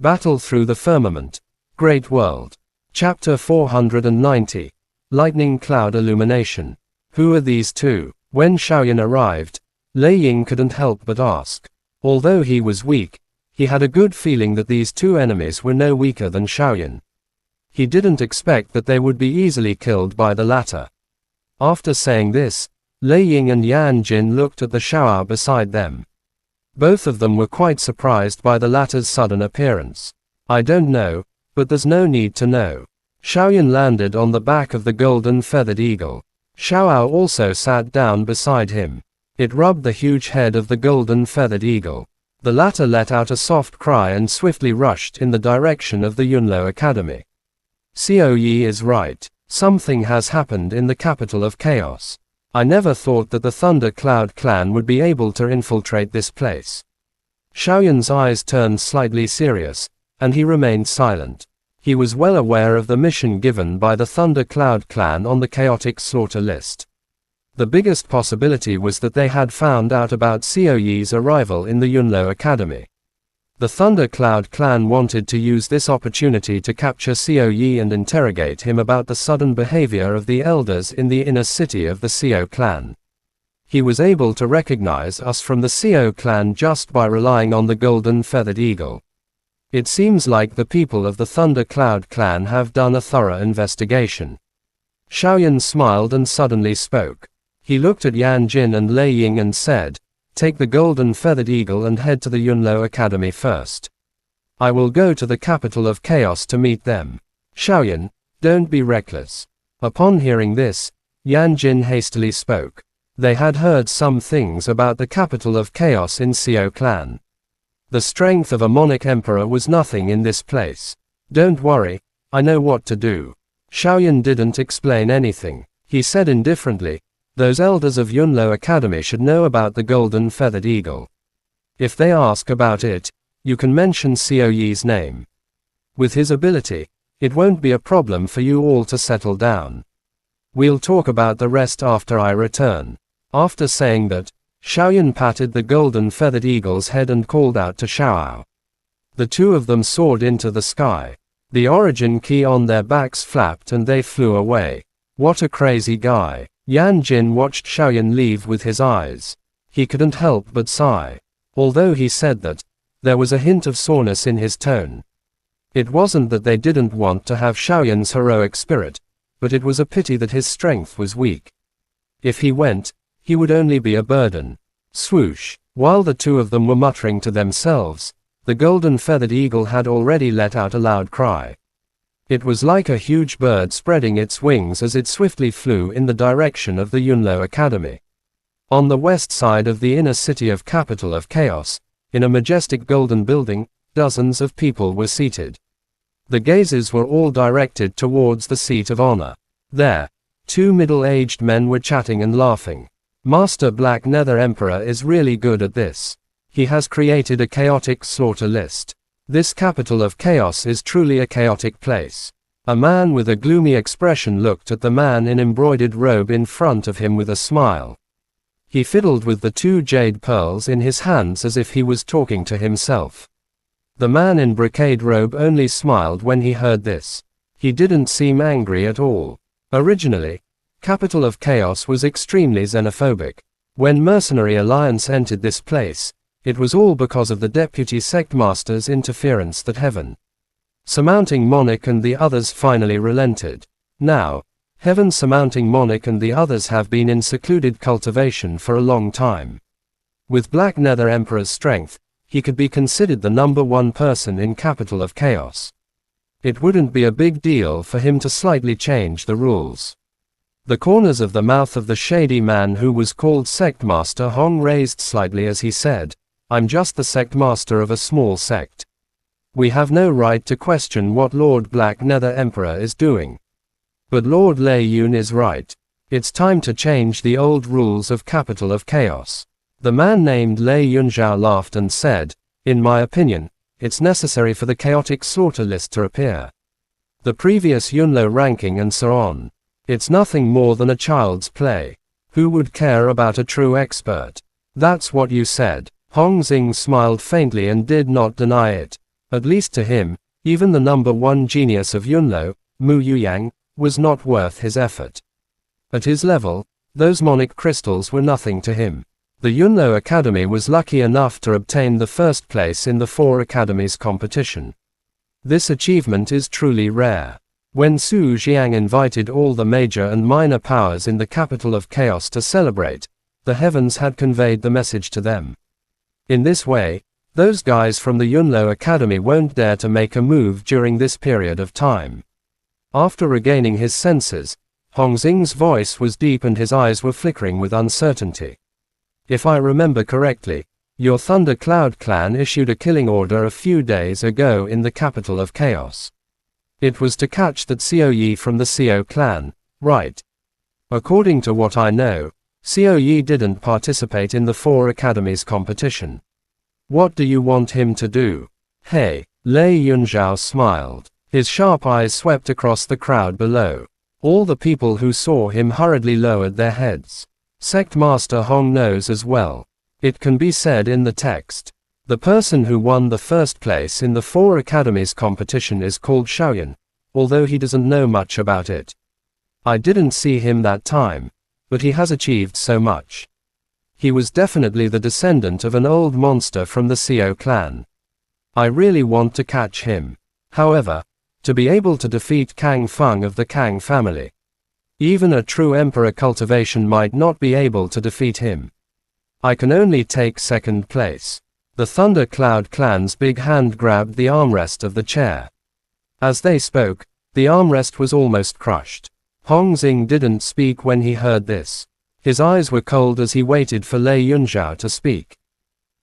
Battle through the firmament. Great world. Chapter 490. Lightning cloud illumination. Who are these two? When Xiaoyan arrived, Lei Ying couldn't help but ask. Although he was weak, he had a good feeling that these two enemies were no weaker than Xiaoyan. He didn't expect that they would be easily killed by the latter. After saying this, Lei Ying and Yan Jin looked at the Xiao beside them. Both of them were quite surprised by the latter's sudden appearance. I don't know, but there's no need to know. Xiaoyan landed on the back of the golden feathered eagle. Xiao also sat down beside him. It rubbed the huge head of the golden feathered eagle. The latter let out a soft cry and swiftly rushed in the direction of the Yunlo Academy. Xiao Yi is right. Something has happened in the capital of chaos. I never thought that the Thunder Cloud clan would be able to infiltrate this place. Xiaoyan's eyes turned slightly serious, and he remained silent. He was well aware of the mission given by the Thunder Cloud clan on the chaotic slaughter list. The biggest possibility was that they had found out about Xiao Yi's arrival in the Yunlo Academy. The Thunder Cloud clan wanted to use this opportunity to capture Xiao Yi and interrogate him about the sudden behavior of the elders in the inner city of the Xiao clan. He was able to recognize us from the Xiao clan just by relying on the golden feathered eagle. It seems like the people of the Thunder Cloud clan have done a thorough investigation. Xiaoyan smiled and suddenly spoke. He looked at Yan Jin and Lei Ying and said, "Take the golden feathered eagle and head to the Yunlo Academy first. I will go to the capital of chaos to meet them. Xiaoyan, don't be reckless." Upon hearing this, Yan Jin hastily spoke. They had heard some things about the capital of chaos in Xiao clan. The strength of a monarch emperor was nothing in this place. "Don't worry, I know what to do." Xiaoyan didn't explain anything. He said indifferently, "Those elders of Yunlo Academy should know about the golden feathered eagle. If they ask about it, you can mention Xiao Yi's name. With his ability, it won't be a problem for you all to settle down. We'll talk about the rest after I return." After saying that, Xiaoyan patted the golden feathered eagle's head and called out to Xiao. The two of them soared into the sky. The origin key on their backs flapped and they flew away. What a crazy guy. Yan Jin watched Xiaoyan leave with his eyes. He couldn't help but sigh. Although he said that, there was a hint of soreness in his tone. It wasn't that they didn't want to have Xiaoyan's heroic spirit, but it was a pity that his strength was weak. If he went, he would only be a burden. Swoosh! While the two of them were muttering to themselves, the golden feathered eagle had already let out a loud cry. It was like a huge bird spreading its wings as it swiftly flew in the direction of the Yunlo Academy. On the west side of the inner city of capital of chaos, in a majestic golden building, dozens of people were seated. The gazes were all directed towards the seat of honor. There, two middle-aged men were chatting and laughing. Master Black Nether Emperor is really good at this. He has created a chaotic slaughter list. This capital of chaos is truly a chaotic place. A man with a gloomy expression looked at the man in embroidered robe in front of him with a smile. He fiddled with the two jade pearls in his hands as if he was talking to himself. The man in brocade robe only smiled when he heard this. He didn't seem angry at all. Originally, capital of chaos was extremely xenophobic. When Mercenary Alliance entered this place, it was all because of the deputy sectmaster's interference that Heaven, Surmounting Monarch and the others finally relented. Now, Heaven Surmounting Monarch and the others have been in secluded cultivation for a long time. With Black Nether Emperor's strength, he could be considered the #1 person in capital of chaos. It wouldn't be a big deal for him to slightly change the rules. The corners of the mouth of the shady man who was called Sectmaster Hong raised slightly as he said, "I'm just the sectmaster of a small sect. We have no right to question what Lord Black Nether Emperor is doing. But Lord Lei Yun is right. It's time to change the old rules of capital of chaos." The man named Lei Yunzhao laughed and said, "In my opinion, it's necessary for the chaotic slaughter list to appear. The previous Yunlo ranking and so on. It's nothing more than a child's play. Who would care about a true expert?" "That's what you said." Hong Xing smiled faintly and did not deny it. At least to him, even the number one genius of Yunlo, Mu Yuyang, was not worth his effort. At his level, those monic crystals were nothing to him. The Yunlo Academy was lucky enough to obtain the first place in the 4 academies competition. This achievement is truly rare. When Su Jiang invited all the major and minor powers in the capital of chaos to celebrate, the heavens had conveyed the message to them. In this way, those guys from the Yunlo Academy won't dare to make a move during this period of time. After regaining his senses, Hong Xing's voice was deep and his eyes were flickering with uncertainty. If I remember correctly, your Thunder Cloud clan issued a killing order a few days ago in the capital of chaos. It was to catch that Xiao Yi from the Xiao clan, right? According to what I know, Xiao Yi didn't participate in the 4 academies competition. What do you want him to do? Hey, Lei Yunzhao smiled. His sharp eyes swept across the crowd below. All the people who saw him hurriedly lowered their heads. Sect Master Hong knows as well. It can be said in the text. The person who won the first place in the 4 academies competition is called Shaoyan, although he doesn't know much about it. I didn't see him that time, but he has achieved so much. He was definitely the descendant of an old monster from the Xiao clan. I really want to catch him. However, to be able to defeat Kang Feng of the Kang family. Even a true emperor cultivation might not be able to defeat him. I can only take second place. The Thunder Cloud clan's big hand grabbed the armrest of the chair. As they spoke, the armrest was almost crushed. Hong Xing didn't speak when he heard this. His eyes were cold as he waited for Lei Yunzhao to speak.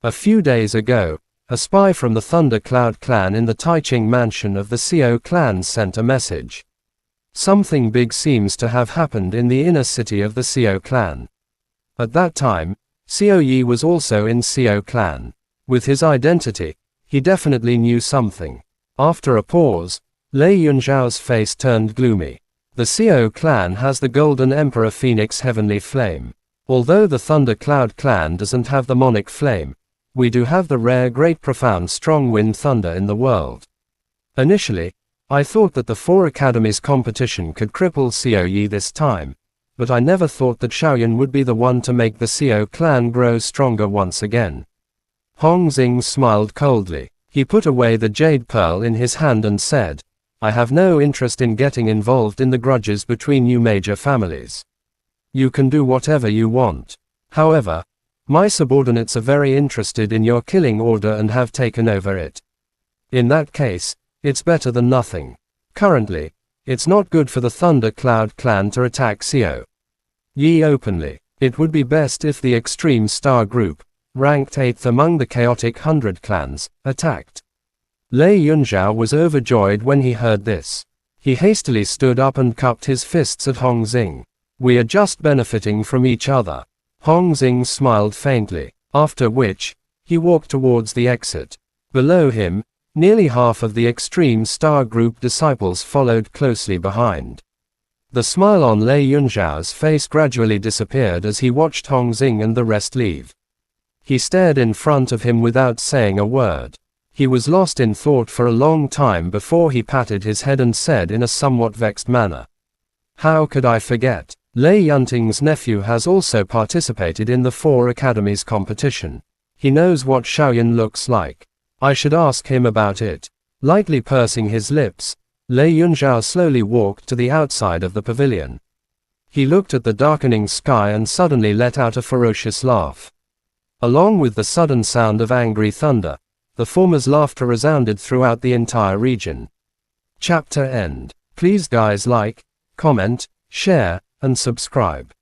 A few days ago, a spy from the Thunder Cloud clan in the Taiching mansion of the Xiao clan sent a message. Something big seems to have happened in the inner city of the Xiao clan. At that time, Xiao Yi was also in Xiao clan. With his identity, he definitely knew something. After a pause, Lei Yunzhao's face turned gloomy. The Xiao clan has the Golden Emperor Phoenix Heavenly Flame. Although the Thunder Cloud clan doesn't have the Monic Flame, we do have the rare Great Profound Strong Wind Thunder in the world. Initially, I thought that the 4 academies competition could cripple Xiao Yi this time, but I never thought that Shaoyan would be the one to make the Xiao clan grow stronger once again. Hong Xing smiled coldly. He put away the jade pearl in his hand and said, I have no interest in getting involved in the grudges between you major families. You can do whatever you want. However, my subordinates are very interested in your killing order and have taken over it. In that case, it's better than nothing. Currently, it's not good for the Thunder Cloud clan to attack Xiao Yi openly. It would be best if the Extreme Star Group, ranked 8th among the Chaotic 100 clans, attacked. Lei Yunzhao was overjoyed when he heard this. He hastily stood up and cupped his fists at Hong Xing. We are just benefiting from each other. Hong Xing smiled faintly, after which, he walked towards the exit. Below him, nearly half of the Extreme Star Group disciples followed closely behind. The smile on Lei Yunzhao's face gradually disappeared as he watched Hong Xing and the rest leave. He stared in front of him without saying a word. He was lost in thought for a long time before he patted his head and said in a somewhat vexed manner, How could I forget? Lei Yunting's nephew has also participated in the 4 academies competition. He knows what Shaoyan looks like. I should ask him about it. Lightly pursing his lips, Lei Yunzhao slowly walked to the outside of the pavilion. He looked at the darkening sky and suddenly let out a ferocious laugh. Along with the sudden sound of angry thunder, the former's laughter resounded throughout the entire region. Chapter end. Please guys like, comment, share, and subscribe.